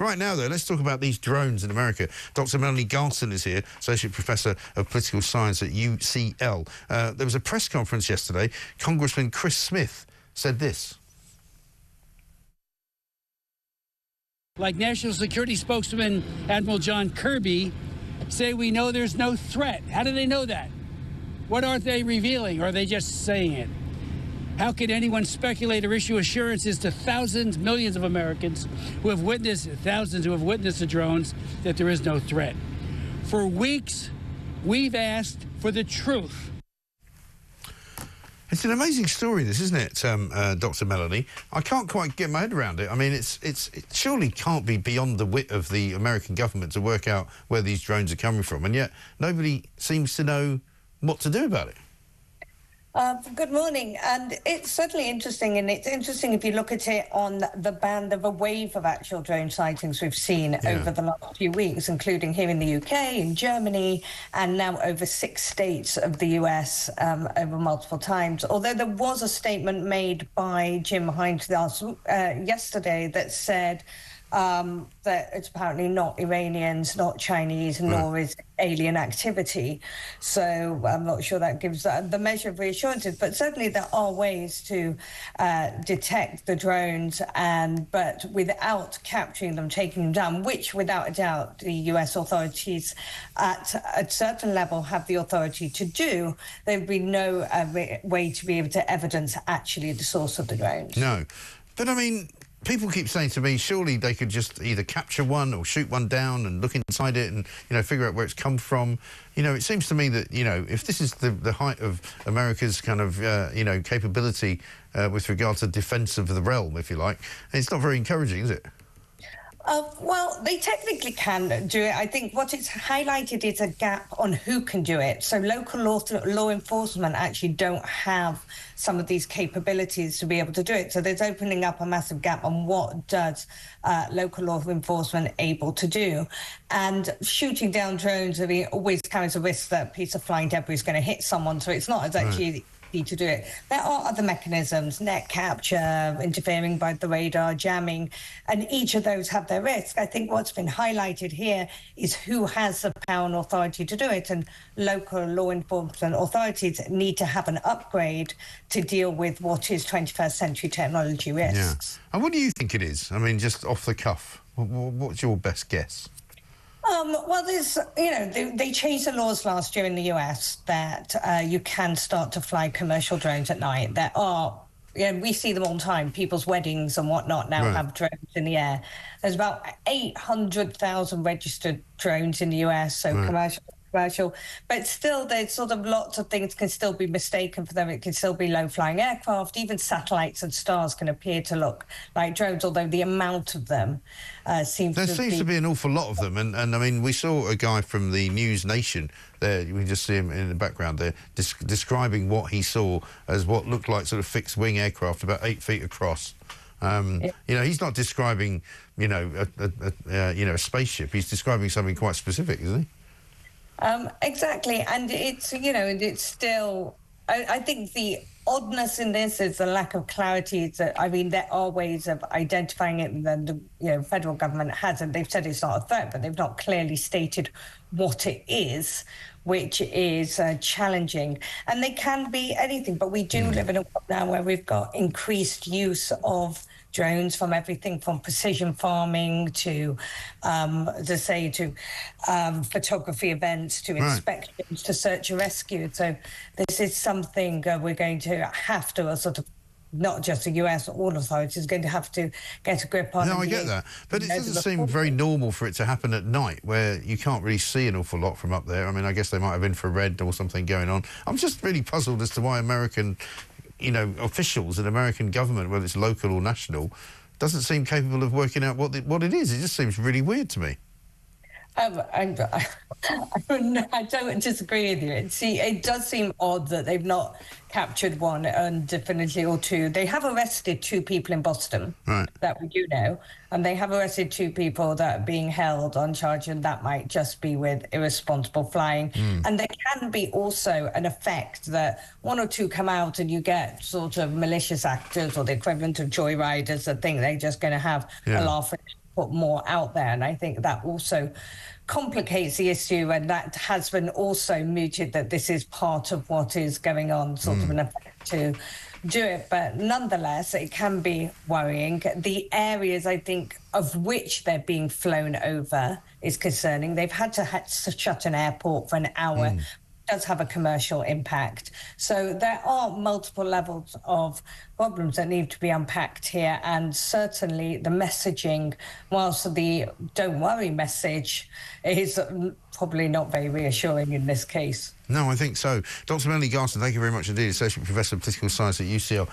Right now, though, let's talk about these drones in America. Dr Melanie Garson is here, Associate Professor of Political Science at UCL. There was a press conference yesterday. Congressman Chris Smith said this. Like National Security Spokesman Admiral John Kirby say, we know there's no threat. How do they know that? What are they revealing? Or are they just saying it? How can anyone speculate or issue assurances to thousands, millions of Americans who have witnessed, the drones, that there is no threat? For weeks, we've asked for the truth. It's an amazing story, this, isn't it, Dr Melanie? I can't quite get my head around it. I mean, it surely can't be beyond the wit of the American government to work out where these drones are coming from, and yet nobody seems to know what to do about it. Good morning, and it's certainly interesting, and it's interesting if you look at it on the band of a wave of actual drone sightings we've seen over the last few weeks, including here in the UK, in Germany, and now over 6 states of the US over multiple times. Although there was a statement made by Jim Hines yesterday that said that it's apparently not Iranians, not Chinese, nor is alien activity. So I'm not sure that gives the measure of reassurances, but certainly there are ways to detect the drones, but without capturing them, taking them down, which without a doubt the US authorities at a certain level have the authority to do. There'd be no way to be able to evidence actually the source of the drones. No, but I mean, people keep saying to me, surely they could just either capture one or shoot one down and look inside it and, figure out where it's come from. It seems to me that, if this is the height of America's kind of, capability with regard to defence of the realm, if you like, it's not very encouraging, is it? Well, they technically can do it. I think what it's highlighted is a gap on who can do it. So local law enforcement actually don't have some of these capabilities to be able to do it. So there's opening up a massive gap on what does local law enforcement able to do. And shooting down drones always carries a risk that a piece of flying debris is going to hit someone. So it's not as actually to do it. There are other mechanisms, net capture, interfering by the radar, jamming, and each of those have their risk. I think what's been highlighted here is who has the power and authority to do it, and local law enforcement authorities need to have an upgrade to deal with what is 21st century technology risks. Yeah. And what do you think it is? I mean, just off the cuff, what's your best guess? Well, there's, they changed the laws last year in the US that you can start to fly commercial drones at night. There are, we see them all the time. People's weddings and whatnot now have drones in the air. There's about 800,000 registered drones in the US, so commercial, but still there's sort of lots of things can still be mistaken for them. It can still be low-flying aircraft. Even satellites and stars can appear to look like drones, although the amount of them seems to be an awful lot of them. And I mean, we saw a guy from the News Nation there, you can just see him in the background there, describing what he saw as what looked like sort of fixed-wing aircraft about 8 feet across. He's not describing, a spaceship. He's describing something quite specific, isn't he? Exactly, and it's still. I think the oddness in this is the lack of clarity. There are ways of identifying it, and then the federal government hasn't. They've said it's not a threat, but they've not clearly stated what it is, which is challenging. And they can be anything, but we do live in a world now where we've got increased use of drones, from everything from precision farming to, photography events, to inspections, to search and rescue. So this is something we're going to have to not just the US, all authorities are going to have to get a grip on. No, I get that. But it doesn't seem very normal for it to happen at night, where you can't really see an awful lot from up there. I mean, I guess they might have infrared or something going on. I'm just really puzzled as to why American officials in American government, whether it's local or national, doesn't seem capable of working out what it is. It just seems really weird to me. I don't disagree with you. It does seem odd that they've not captured one and definitely or two. They have arrested 2 people in Boston that we do know, and they have arrested 2 people that are being held on charge, and that might just be with irresponsible flying. And there can be also an effect that 1 or 2 come out and you get sort of malicious actors or the equivalent of joyriders that think they're just going to have a laugh put more out there. And I think that also complicates the issue, and that has been also mooted that this is part of what is going on, sort of an effect to do it. But nonetheless, it can be worrying. The areas, I think, of which they're being flown over is concerning. They've had to shut an airport for an hour. Does have a commercial impact. So there are multiple levels of problems that need to be unpacked here, and certainly the messaging, whilst the don't worry message is probably not very reassuring in this case. No, I think so. Dr Melanie Garson, thank you very much indeed, Associate Professor of Political Science at UCL.